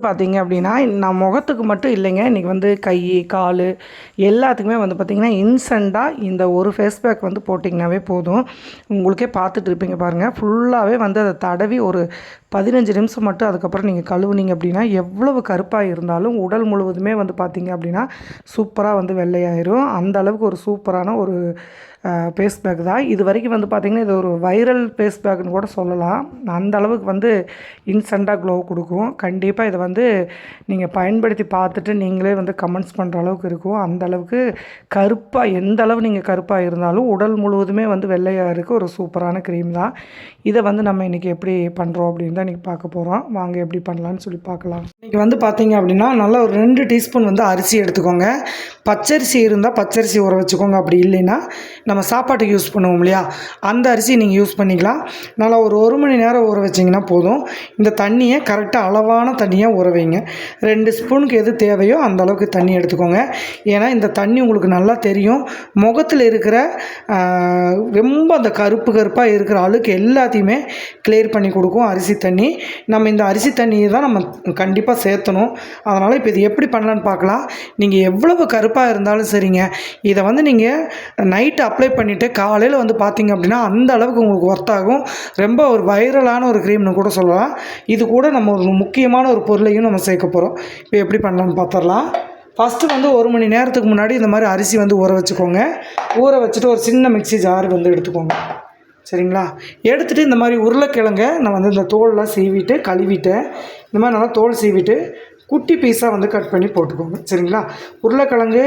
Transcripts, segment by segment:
பார்த்தீங்க அப்படின்னா, நான் முகத்துக்கு மட்டும் இல்லைங்க. இன்றைக்கி வந்து கை, காலு எல்லாத்துக்குமே வந்து பார்த்திங்கன்னா, இன்ஸ்டன்ட்டா இந்த ஒரு ஃபேஸ் பேக் வந்து போட்டிங்கனாவே போதும். உங்களுக்கே பார்த்துட்டு இருப்பீங்க பாருங்கள். ஃபுல்லாகவே வந்து அதை தடவி ஒரு 15 நிமிஷம் மட்டும் அதுக்கப்புறம் நீங்கள் கழுவுனீங்க அப்படின்னா, எவ்வளவு கருப்பாக இருந்தாலும் உடல் முழுவதுமே வந்து பார்த்திங்க அப்படின்னா, சூப்பராக வந்து வெள்ளையாயிரும். அந்த அளவுக்கு ஒரு சூப்பரான ஒரு ஃபேஸ் பேக் தான். இது வரைக்கும் வந்து பார்த்திங்கன்னா, இது ஒரு வைரல் ஃபேஸ் பேக்குன்னு கூட சொல்லலாம். அந்த அளவுக்கு வந்து இன்ஸ்டண்ட்டாக க்ளோ கொடுக்கும். கண்டிப்பாக இதை வந்து நீங்கள் பயன்படுத்தி பார்த்துட்டு நீங்களே வந்து கமெண்ட்ஸ் பண்ணுற அளவுக்கு இருக்கும். அந்த அளவுக்கு கருப்பாக எந்த அளவு நீங்கள் கருப்பாக இருந்தாலும் உடல் முழுவதுமே வந்து வெள்ளையாக இருக்க ஒரு சூப்பரான க்ரீம் தான். இதை வந்து நம்ம இன்றைக்கி எப்படி பண்ணுறோம் அப்படின்னு தான் இன்றைக்கி பார்க்க போகிறோம். வாங்க எப்படி பண்ணலான்னு சொல்லி பார்க்கலாம். இன்றைக்கி வந்து பார்த்திங்க அப்படின்னா, நல்லா ஒரு 2 டீஸ்பூன் வந்து அரிசி எடுத்துக்கோங்க. பச்சரிசி இருந்தால் பச்சரிசி ஊற வச்சுக்கோங்க. அப்படி இல்லைன்னா நம்ம சாப்பாட்டுக்கு யூஸ் பண்ணுவோம் இல்லையா, அந்த அரிசி நீங்கள் யூஸ் பண்ணிக்கலாம். நல்லா ஒரு 1 மணி நேரம் ஊற வச்சிங்கன்னா போதும். இந்த தண்ணியை கரெக்டாக அளவான தண்ணியாக ஊற வைங்க. 2 ஸ்பூனுக்கு எது தேவையோ அந்த அளவுக்கு தண்ணி எடுத்துக்கோங்க. ஏன்னா இந்த தண்ணி உங்களுக்கு நல்லா தெரியும், முகத்தில் இருக்கிற ரொம்ப அந்த கருப்பாக இருக்கிற அழுக்கு எல்லாத்தையுமே கிளியர் பண்ணி கொடுக்கும் அரிசி தண்ணி. நம்ம இந்த அரிசி தண்ணியை தான் நம்ம கண்டிப்பாக சேர்த்தணும். அதனால் இப்போ இது எப்படி பண்ணலான்னு பார்க்கலாம். நீங்கள் எவ்வளவு கருப்பாக இருந்தாலும் சரிங்க, இதை வந்து நீங்கள் நைட்டு அப்ளை பண்ணிவிட்டு காலையில் வந்து பார்த்திங்க அப்படின்னா அந்த அளவுக்கு உங்களுக்கு ஒர்த் ஆகும். ரொம்ப ஒரு வைரலான ஒரு க்ரீம்னு கூட சொல்லலாம். இது கூட நம்ம ஒரு முக்கியமான ஒரு பொருளையும் நம்ம சேர்க்க போகிறோம். இப்போ எப்படி பண்ணலான்னு பார்த்துடலாம். ஃபஸ்ட்டு வந்து 1 மணி நேரத்துக்கு முன்னாடி இந்த மாதிரி அரிசி வந்து ஊற வச்சுக்கோங்க. ஊற வச்சுட்டு ஒரு சின்ன மிக்ஸி ஜார் வந்து எடுத்துக்கோங்க. சரிங்களா? எடுத்துகிட்டு இந்த மாதிரி உருளைக்கிழங்க நான் வந்து இந்த தோலெலாம் சீவிட்டு கழுவிட்டேன். இந்த மாதிரி நல்லா தோல் சீவிட்டு குட்டி பீஸாக வந்து கட் பண்ணி போட்டுக்கோங்க. சரிங்களா? உருளைக்கிழங்கு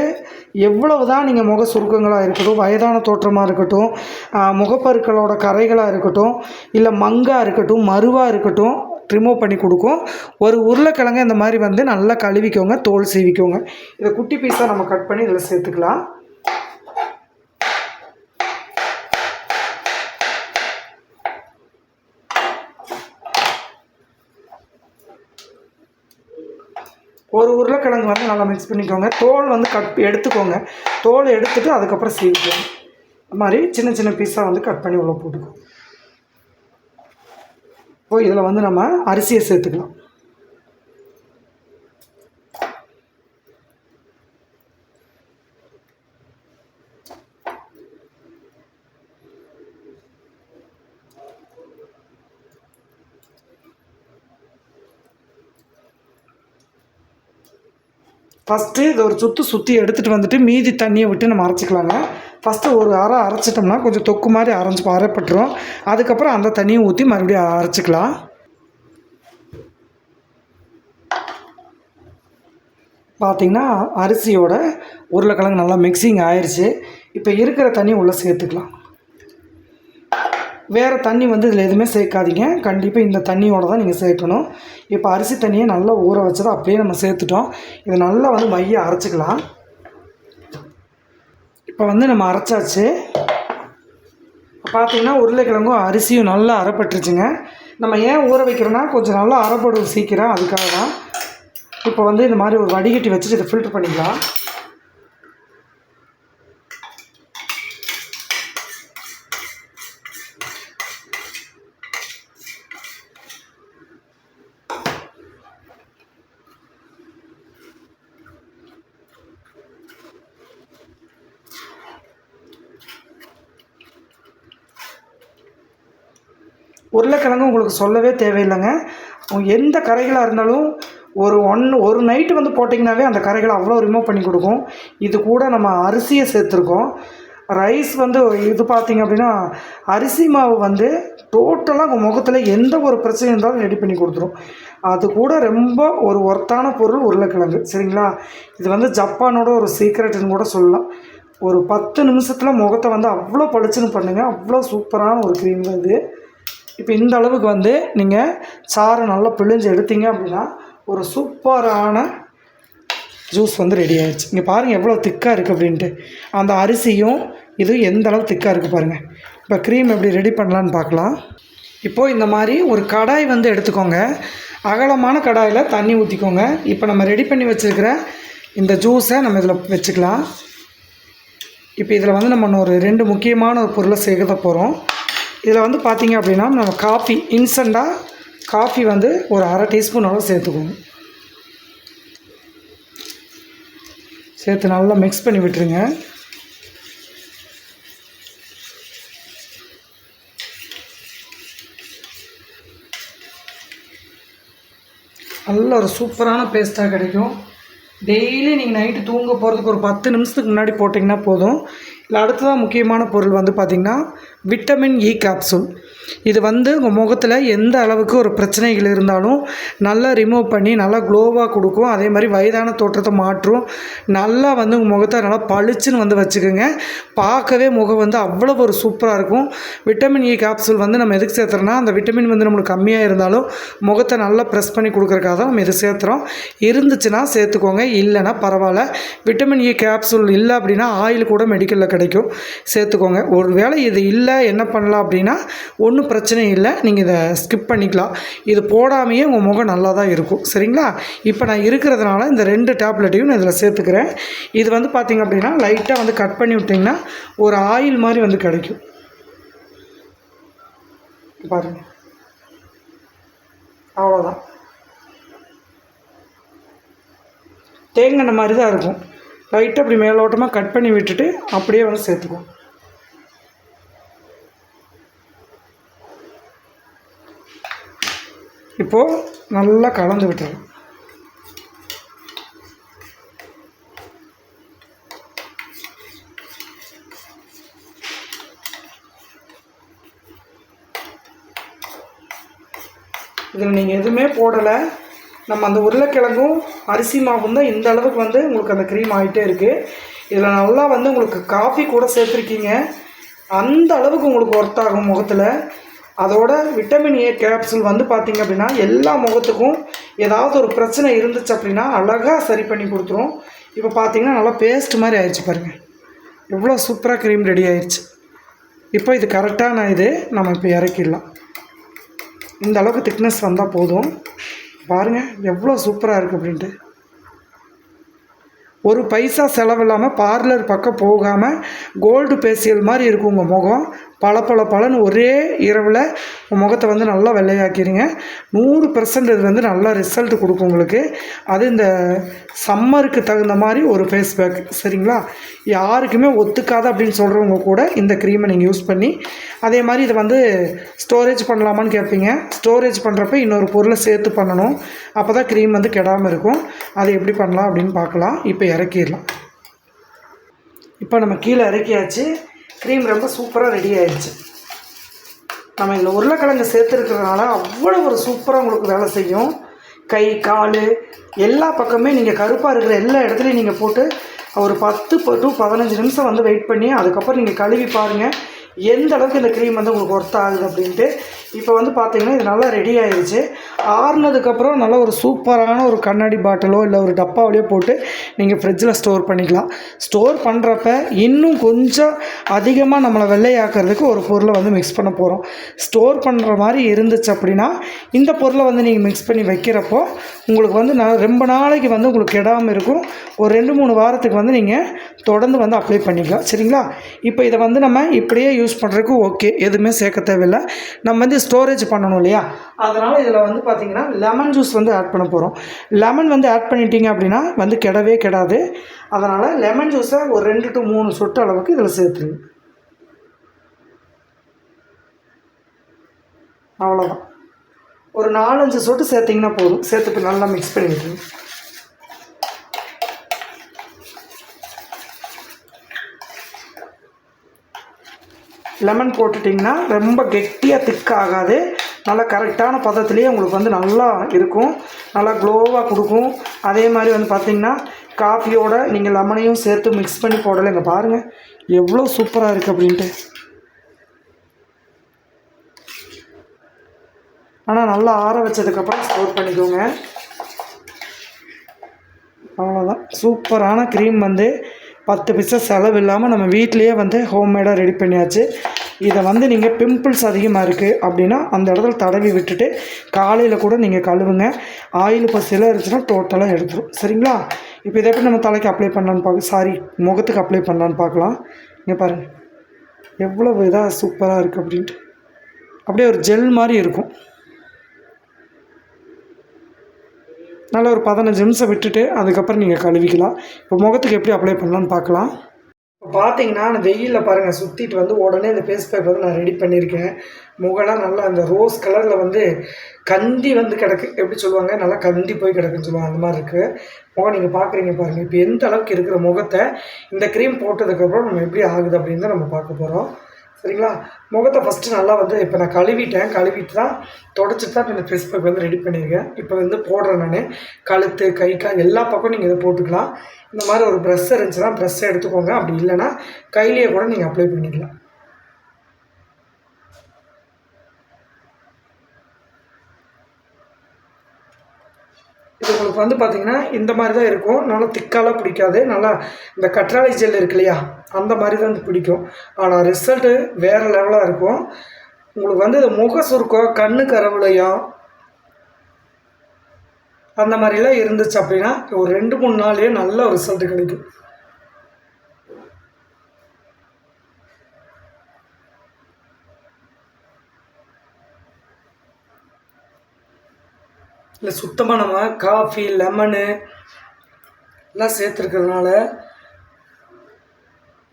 எவ்வளவு தான் நீங்கள் முக சுருக்கங்களாக இருக்கட்டும், வயதான தோற்றமாக இருக்கட்டும், முகப்பருக்களோட கரைகளாக இருக்கட்டும், இல்லை மங்காக இருக்கட்டும், மருவாக இருக்கட்டும், ரிமூவ் பண்ணி கொடுக்கும். ஒரு உருளைக்கிழங்கு இந்த மாதிரி வந்து நல்லா கழுவிக்கோங்க, தோல் சீவிக்கோங்க. இதை குட்டி பீஸாக நம்ம கட் பண்ணி இதில் சேர்த்துக்கலாம். ஒரு உருளைக்கிழங்கு வந்து நல்லா மிக்ஸ் பண்ணிக்கோங்க. தோல் வந்து எடுத்துக்கோங்க. தோல் எடுத்துகிட்டு அதுக்கப்புறம் சீவிக்கோங்க. அது மாதிரி சின்ன சின்ன பீஸாக வந்து கட் பண்ணி உள்ளே போட்டுக்கோங்க. இப்போ இதில் வந்து நம்ம அரிசியை சேர்த்துக்கலாம். ஃபஸ்ட்டு இதை ஒரு சுற்றி எடுத்துகிட்டு வந்துட்டு மீதி தண்ணியை விட்டு நம்ம அரைச்சிக்கலாங்க. ஃபஸ்ட்டு ஒரு அரைச்சிட்டோம்னா கொஞ்சம் தொக்கு மாதிரி அரைப்பட்டுரும். அதுக்கப்புறம் அந்த தண்ணியை ஊற்றி மறுபடியும் அரைச்சிக்கலாம். பார்த்திங்கன்னா அரிசியோட உருளைக்கிழங்கு நல்லா மிக்சிங் ஆயிடுச்சு. இப்போ இருக்கிற தண்ணி உள்ளே சேர்த்துக்கலாம். வேறு தண்ணி வந்து இதில் எதுவுமே சேர்க்காதீங்க. கண்டிப்பாக இந்த தண்ணியோடு தான் நீங்கள் சேர்க்கணும். இப்போ அரிசி தண்ணியை நல்லா ஊற வச்சதை அப்படியே நம்ம சேர்த்துட்டோம். இதை நல்லா வந்து மைய அரைச்சிக்கலாம். இப்போ வந்து நம்ம அரைச்சாச்சு. பார்த்திங்கன்னா உருளைக்கிழங்கும் அரிசியும் நல்லா அரைப்பட்டுருச்சுங்க. நம்ம ஏன் ஊற வைக்கிறோன்னா கொஞ்சம் நல்லா அரைப்படும் சீக்கிரம், அதுக்காக தான். இப்போ வந்து இந்த மாதிரி ஒரு வடிகட்டி வச்சுட்டு இதை ஃபில்ட்ரு பண்ணிக்கலாம். உருளைக்கிழங்கு உங்களுக்கு சொல்லவே தேவையில்லைங்க. எந்த கரைகளாக இருந்தாலும் ஒரு நைட்டு வந்து போட்டிங்கனாவே அந்த கரைகளை அவ்வளோ ரிமூவ் பண்ணி கொடுக்கும். இது கூட நம்ம அரிசியை சேர்த்துருக்கோம். ரைஸ் வந்து இது பார்த்திங்க அப்படின்னா அரிசி மாவு வந்து டோட்டலாக உங்கள் முகத்தில் எந்த ஒரு பிரச்சனை இருந்தாலும் ரெடி பண்ணி கொடுத்துரும். அது கூட ரொம்ப ஒரு ஒர்த்தான பொருள் உருளைக்கிழங்கு. சரிங்களா? இது வந்து ஜப்பானோட ஒரு சீக்ரெட்டுன்னு கூட சொல்லலாம். ஒரு 10 நிமிஷத்தில் முகத்தை வந்து அவ்வளோ பளிச்சுன்னு பண்ணுங்கள். அவ்வளோ சூப்பரான ஒரு க்ரீம் தான் இது. இப்போ இந்த அளவுக்கு வந்து நீங்கள் சாறை நல்லா பிழிஞ்சு எடுத்தீங்க அப்படின்னா ஒரு சூப்பரான ஜூஸ் வந்து ரெடி ஆகிடுச்சு. இங்கே பாருங்கள் எவ்வளோ திக்காக இருக்குது அப்படின்ட்டு. அந்த அரிசியும் இதுவும் எந்த அளவு திக்காக இருக்குது பாருங்கள். இப்போ க்ரீம் எப்படி ரெடி பண்ணலான்னு பார்க்கலாம். இப்போது இந்த மாதிரி ஒரு கடாய் வந்து எடுத்துக்கோங்க. அகலமான கடாயில் தண்ணி ஊற்றிக்கோங்க. இப்போ நம்ம ரெடி பண்ணி வச்சுருக்கிற இந்த ஜூஸை நம்ம இதில் வச்சுக்கலாம். இப்போ இதில் வந்து நம்ம ஒரு 2 முக்கியமான ஒரு பொருளை சேர்க்க போகிறோம். இதில் வந்து பார்த்திங்க அப்படின்னா நம்ம இன்ஸ்டண்ட்டாக காஃபி வந்து ஒரு 1/2 டீஸ்பூன் அளவு சேர்த்துக்கோங்க. சேர்த்து நல்லா மிக்ஸ் பண்ணி விட்டுருங்க. நல்ல ஒரு சூப்பரான பேஸ்ட்டாக கிடைக்கும். டெய்லி நீங்கள் நைட்டு தூங்க போகிறதுக்கு ஒரு 10 நிமிஷத்துக்கு முன்னாடி போட்டிங்கன்னா போதும். இல்லை அடுத்ததாக முக்கியமான பொருள் வந்து பார்த்திங்கன்னா விட்டமின் இ கேப்சூல். இது வந்து உங்கள் முகத்தில் எந்த அளவுக்கு ஒரு பிரச்சனைகள் இருந்தாலும் நல்லா ரிமூவ் பண்ணி நல்லா க்ளோவாக கொடுக்கும். அதே மாதிரி வயதான தோற்றத்தை மாற்றும். நல்லா வந்து உங்கள் முகத்தை நல்லா பளிச்சுன்னு வந்து வச்சுக்கோங்க. பார்க்கவே முகம் வந்து அவ்வளோ ஒரு சூப்பராக இருக்கும். விட்டமின் இ கேப்சூல் வந்து நம்ம எதுக்கு சேர்த்துறோன்னா, அந்த விட்டமின் வந்து நம்மளுக்கு கம்மியாக இருந்தாலும் முகத்தை நல்லா ப்ரெஸ் பண்ணி கொடுக்குறக்காக தான் நம்ம இதை சேர்த்துறோம். இருந்துச்சுன்னா சேர்த்துக்கோங்க, இல்லைன்னா பரவாயில்ல. விட்டமின் இ கேப்சூல் இல்லை அப்படின்னா ஆயில் கூட மெடிக்கலில் கிடைக்கும், சேர்த்துக்கோங்க. ஒரு வேளை இது இல்லை என்ன பண்ணலாம் அப்படின்னா ஒன்றும் பிரச்சனை இல்லை, நீங்கள் இதை ஸ்கிப் பண்ணிக்கலாம். இது போடாமையே உங்கள் முகம் நல்லா தான் இருக்கும். சரிங்களா? இப்போ நான் இருக்கிறதுனால இந்த 2 டேப்லெட்டையும் நான் இதில் சேர்த்துக்கிறேன். இது வந்து பார்த்திங்க அப்படின்னா லைட்டாக வந்து கட் பண்ணி விட்டிங்கன்னா ஒரு ஆயில் மாதிரி வந்து கிடைக்கும். பாருங்கள், அவ்வளோதான். தேங்காய் மாதிரி தான் இருக்கும். லைட்டாக அப்படி மேலோட்டமாக கட் பண்ணி விட்டுட்டு அப்படியே வந்து சேர்த்துக்குவோம். இப்போது நல்லா கலந்து விட்டுருங்க. இதில் நீங்கள் எதுவுமே போடலை. நம்ம அந்த உருளைக்கிழங்கும் அரிசி மாவும் தான் இந்த அளவுக்கு வந்து உங்களுக்கு அந்த க்ரீம் ஆகிட்டே இருக்குது. இதில் நல்லா வந்து உங்களுக்கு காஃபி கூட சேர்த்துருக்கீங்க. அந்த அளவுக்கு உங்களுக்கு ஒர்த் ஆகும் முகத்தில். அதோட விட்டமின் ஏ கேப்சூல் வந்து பார்த்திங்க அப்படின்னா எல்லா முகத்துக்கும் ஏதாவது ஒரு பிரச்சனை இருந்துச்சு அப்படின்னா அழகாக சரி பண்ணி கொடுத்துரும். இப்போ பார்த்திங்கன்னா நல்லா பேஸ்ட் மாதிரி ஆயிடுச்சு பாருங்கள். எவ்வளோ சூப்பராக க்ரீம் ரெடி ஆயிடுச்சு. இப்போ இது கரெக்டான இது நம்ம இப்போ இறக்கிடலாம். இந்த அளவுக்கு திக்னஸ் வந்தால் போதும். பாருங்கள் எவ்வளோ சூப்பராக இருக்குது அப்படின்ட்டு. ஒரு பைசா செலவில்லாமல் பார்லர் பக்கம் போகாமல் கோல்டு ஃபேஷியல் மாதிரி இருக்கும் உங்கள் முகம். பளபளன்னு ஒரே இரவில் உங்கள் முகத்தை வந்து நல்லா வெள்ளையாக்கிடுங்க. 100% இது வந்து நல்லா ரிசல்ட் கொடுக்கும் உங்களுக்கு. அது இந்த சம்மருக்கு தகுந்த மாதிரி ஒரு ஃபேஸ் பேக். சரிங்களா? யாருக்குமே ஒத்துக்காது அப்படின்னு சொல்கிறவங்க கூட இந்த க்ரீமை நீங்கள் யூஸ் பண்ணி, அதே மாதிரி இதை வந்து ஸ்டோரேஜ் பண்ணலாமான்னு கேட்பீங்க. ஸ்டோரேஜ் பண்ணுறப்ப இன்னொரு பொருளை சேர்த்து பண்ணணும். அப்போ தான் க்ரீம் வந்து கெடாமல் இருக்கும். அதை எப்படி பண்ணலாம் அப்படின்னு பார்க்கலாம். இப்போ இறக்கிடலாம். இப்போ நம்ம கீழே இறக்கியாச்சு. க்ரீம் ரொம்ப சூப்பராக ரெடி ஆயிடுச்சு. நம்ம இதில் உருளைக்கிழங்கு சேர்த்துருக்கிறதுனால அவ்வளோ ஒரு சூப்பராக உங்களுக்கு வேலை செய்யும். கை கால் எல்லா பக்கமே நீங்கள் கருப்பாக இருக்கிற எல்லா இடத்துலையும் நீங்கள் போட்டு ஒரு 10 to 15 நிமிஷம் வந்து வெயிட் பண்ணி அதுக்கப்புறம் நீங்கள் கழுவி பாருங்கள் எந்த அளவுக்கு இந்த க்ரீம் வந்து உங்களுக்கு ஒர்த் ஆகுது அப்படின்ட்டு. இப்போ வந்து பார்த்திங்கன்னா இது நல்லா ரெடி ஆகிடுச்சு. ஆறுனதுக்கப்புறம் நல்லா ஒரு சூப்பரான ஒரு கண்ணாடி பாட்டிலோ இல்லை ஒரு டப்பாவிலையோ போட்டு நீங்கள் ஃப்ரிட்ஜில் ஸ்டோர் பண்ணிக்கலாம். ஸ்டோர் பண்ணுறப்ப இன்னும் கொஞ்சம் அதிகமாக நம்மளை வெள்ளையாக்கிறதுக்கு ஒரு பொருளை வந்து மிக்ஸ் பண்ண போகிறோம். ஸ்டோர் பண்ணுற மாதிரி இருந்துச்சு அப்படின்னா இந்த பொருளை வந்து நீங்கள் மிக்ஸ் பண்ணி வைக்கிறப்போ உங்களுக்கு வந்து ரொம்ப நாளைக்கு வந்து உங்களுக்கு கெடாமல் இருக்கும். ஒரு 2-3 வாரத்துக்கு வந்து நீங்கள் தொடர்ந்து வந்து அப்ளை பண்ணிக்கலாம். சரிங்களா? இப்போ இதை வந்து நம்ம இப்படியே யூஸ் பண்ணுறதுக்கு ஓகே, எதுவுமே சேர்க்க தேவையில்லை. நம்ம வந்து ஸ்டோரேஜ் பண்ணணும் இல்லையா? அதனால் இதில் வந்து பார்த்திங்கன்னா லெமன் ஜூஸ் வந்து ஆட் பண்ண போகிறோம். லெமன் வந்து ஆட் பண்ணிட்டீங்க அப்படின்னா வந்து கெடவே கெடாது. அதனால் லெமன் ஜூஸை ஒரு 2 to 3 சொட்டு அளவுக்கு இதில் சேர்த்துருங்க. அவ்வளோதான். ஒரு 4-5 சொட்டு சேர்த்திங்கன்னா போதும். சேர்த்துட்டு நல்லா மிக்ஸ் பண்ணிவிட்டுருங்க. லெமன் போட்டுட்டிங்கன்னா ரொம்ப கெட்டியாக திக்காகாது. நல்லா கரெக்டான பதத்துலேயே உங்களுக்கு வந்து நல்லா இருக்கும். நல்லா க்ளோவாக கொடுக்கும். அதே மாதிரி வந்து பார்த்திங்கன்னா காஃபியோட நீங்கள் லெமனையும் சேர்த்து மிக்ஸ் பண்ணி போடலை. இங்கே பாருங்கள் எவ்வளோ சூப்பராக இருக்குது அப்படின்ட்டு. ஆனால் நல்லா ஆற வச்சதுக்கப்புறம் ஸ்டோர் பண்ணிக்கோங்க. அவ்வளோதான். சூப்பரான க்ரீம் வந்து 10 பைசா செலவு இல்லாமல் நம்ம வீட்லேயே வந்து ஹோம்மேடாக ரெடி பண்ணியாச்சு. இதை வந்து நீங்கள் பிம்பிள்ஸ் அதிகமாக இருக்குது அப்படின்னா அந்த இடத்துல தடவி விட்டுட்டு காலையில் கூட நீங்கள் கழுவுங்க. ஆயில் பசியெல்லாம் இருந்துச்சுன்னா டோட்டலாக எடுத்துரும். சரிங்களா? இப்போ இதை எப்படி நம்ம தலைக்கு அப்ளை பண்ணலான்னு முகத்துக்கு அப்ளை பண்ணலான்னு பார்க்கலாம். இங்கே பாருங்கள் எவ்வளோ இதாக சூப்பராக இருக்குது அப்படின்ட்டு. அப்படியே ஒரு ஜெல் மாதிரி இருக்கும். நல்லா ஒரு 15 நிமிஷம் விட்டுட்டு அதுக்கப்புறம் நீங்கள் கழுவிக்கலாம். இப்போ முகத்துக்கு எப்படி அப்ளை பண்ணலான்னு பார்க்கலாம். இப்போ பார்த்தீங்கன்னா அந்த வெயிலில் பாருங்கள் சுற்றிட்டு வந்து உடனே இந்த ஃபேஸ் பேக் வந்து நான் ரெடி பண்ணியிருக்கேன். முகலாம் நல்லா அந்த ரோஸ் கலரில் வந்து கந்தி வந்து கிடக்கு, எப்படி சொல்லுவாங்க, நல்லா கந்தி போய் கிடக்குன்னு சொல்லுவாங்க, அந்த மாதிரி இருக்குது முகம். நீங்கள் பார்க்குறீங்க பாருங்கள். இப்போ எந்த அளவுக்கு இருக்கிற முகத்தை இந்த க்ரீம் போட்டதுக்கப்புறம் நம்ம எப்படி ஆகுது அப்படின்னு தான் நம்ம பார்க்க போகிறோம். சரிங்களா? முகத்தை ஃபஸ்ட்டு நல்லா வந்து இப்போ நான் கழுவிட்டு தான் தொடச்சிட்டு தான் இந்த ஃபேஸ் பேக் வந்து ரெடி பண்ணியிருக்கேன். இப்போ வந்து போடுறேன் நான். கழுத்து, கை, கால் எல்லா பக்கம் நீங்கள் இதை போட்டுக்கலாம். இந்த மாதிரி ஒரு ப்ரெஷ் இருந்துச்சுன்னா ப்ரெஷ்ஷை எடுத்துக்கோங்க. அப்படி இல்லைன்னா கையிலேயே கூட நீங்கள் அப்ளை பண்ணிக்கலாம். இது உங்களுக்கு வந்து பார்த்திங்கன்னா இந்த மாதிரி தான் இருக்கும். நல்லா திக்காலாம் பிடிக்காது. நல்லா இந்த கற்றாழை ஜெல் இருக்கு இல்லையா, அந்த மாதிரி தான் வந்து பிடிக்கும். ஆனால் ரிசல்ட்டு வேறு லெவலாக இருக்கும். உங்களுக்கு வந்து இந்த முக சுருக்கம், கண்ணு கரவுலையும் அந்த மாதிரிலாம் இருந்துச்சு அப்படின்னா ஒரு 2-3 நாள்லேயே நல்ல ஒரு ரிசல்ட்டு கிடைக்கும். இல்லை சுத்தமாக நம்ம காஃபி, லெமனு எல்லாம் சேர்த்துருக்கிறதுனால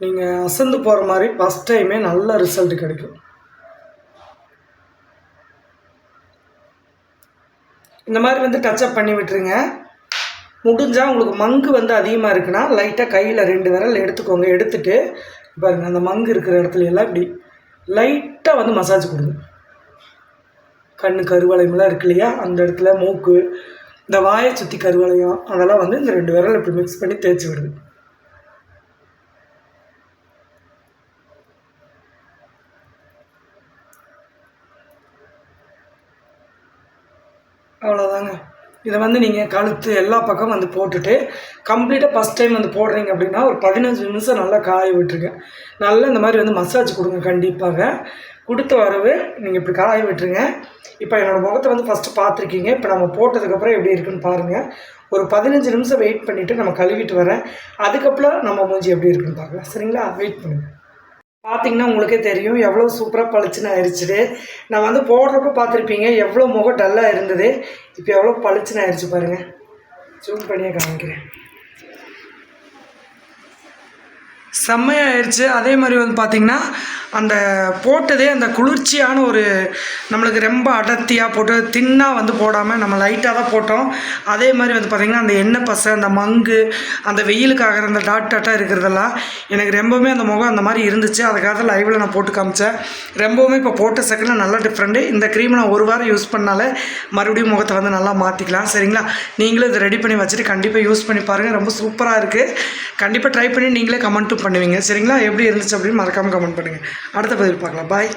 நீங்கள் அசந்து போகிற மாதிரி ஃபஸ்ட் டைமே நல்ல ரிசல்ட் கிடைக்கும். இந்த மாதிரி வந்து டச்சப் பண்ணி விட்டுருங்க. முடிஞ்சால் உங்களுக்கு மங்கு வந்து அதிகமாக இருக்குன்னா லைட்டாக கையில் 2 விரல் எடுத்துக்கோங்க. எடுத்துகிட்டு பாருங்கள் அந்த மங்கு இருக்கிற இடத்துல எல்லாம் இப்படி லைட்டாக வந்து மசாஜ் கொடுங்க. கண்ணு கருவளையமெல்லாம் இருக்கு இல்லையா, அந்த இடத்துல மூக்கு, இந்த வாயை சுற்றி கருவளையம், அதெல்லாம் வந்து இந்த 2 விரல் இப்படி மிக்ஸ் பண்ணி தேய்ச்சி விடுது. அவ்வளோதாங்க. இதை வந்து நீங்கள் கழுத்து எல்லா பக்கம் வந்து போட்டுட்டு கம்ப்ளீட்டாக ஃபஸ்ட் டைம் வந்து போடுறீங்க அப்படின்னா ஒரு 15 நிமிஷம் நல்லா காய விட்டுருங்க. நல்லா இந்த மாதிரி வந்து மசாஜ் கொடுங்க. கண்டிப்பாக கொடுத்த வரவு நீங்கள் இப்படி காய விட்டுருங்க. இப்போ என்னோடய முகத்தை வந்து ஃபஸ்ட்டு பார்த்துருக்கீங்க. இப்போ நம்ம போட்டதுக்கப்புறம் எப்படி இருக்குன்னு பாருங்கள். ஒரு 15 நிமிஷம் வெயிட் பண்ணிவிட்டு நம்ம கழுவிட்டு வரேன். அதுக்கப்புறம் நம்ம மூஞ்சி எப்படி இருக்குன்னு பார்க்கலாம். சரிங்களா? வெயிட் பண்ணுங்கள். பார்த்தீங்கன்னா உங்களுக்கே தெரியும் எவ்வளோ சூப்பராக பளிச்சுன்னு ஆயிடுச்சு. நான் வந்து போடுறப்ப பார்த்துருப்பீங்க எவ்வளோ முகம் டல்லாக இருந்தது. இப்போ எவ்வளோ பளிச்சுன்னு ஆயிடுச்சு பாருங்கள். ஜூம் பண்ணியே காமிக்கிறேன். செம்மையாகிடுச்சு. அதே மாதிரி வந்து பார்த்திங்கன்னா அந்த போட்டதே அந்த குளிர்ச்சியான ஒரு நம்மளுக்கு ரொம்ப அடர்த்தியாக போட்டு தின்னாக வந்து போடாமல் நம்ம லைட்டாக தான் போட்டோம். அதே மாதிரி வந்து பார்த்திங்கன்னா அந்த எண்ணெய் பசை, அந்த மங்கு, அந்த வெயிலுக்காக அந்த டாட்டாக இருக்கிறதெல்லாம் எனக்கு ரொம்பவுமே அந்த முகம் அந்த மாதிரி இருந்துச்சு. அதுக்காக லைவில் நான் போட்டு காமிச்சேன். ரொம்பவுமே இப்போ போட்ட செகண்டில் நல்லா டிஃப்ரெண்ட்டு. இந்த க்ரீமை நான் 1 வாரம் யூஸ் பண்ணாலே மறுபடியும் முகத்தை வந்து நல்லா மாற்றிக்கலாம். சரிங்களா? நீங்களும் இதை ரெடி பண்ணி வச்சுட்டு கண்டிப்பாக யூஸ் பண்ணி பாருங்கள். ரொம்ப சூப்பராக இருக்குது. கண்டிப்பாக ட்ரை பண்ணி நீங்களே கமெண்ட்டும் பண்ணுவீங்க. சரிங்களா? எப்படி இருந்துச்சு அப்படின்னு மறக்காமல் கமெண்ட் பண்ணுங்கள். அடுத்த பதில் பார்க்கலாம். பாய்.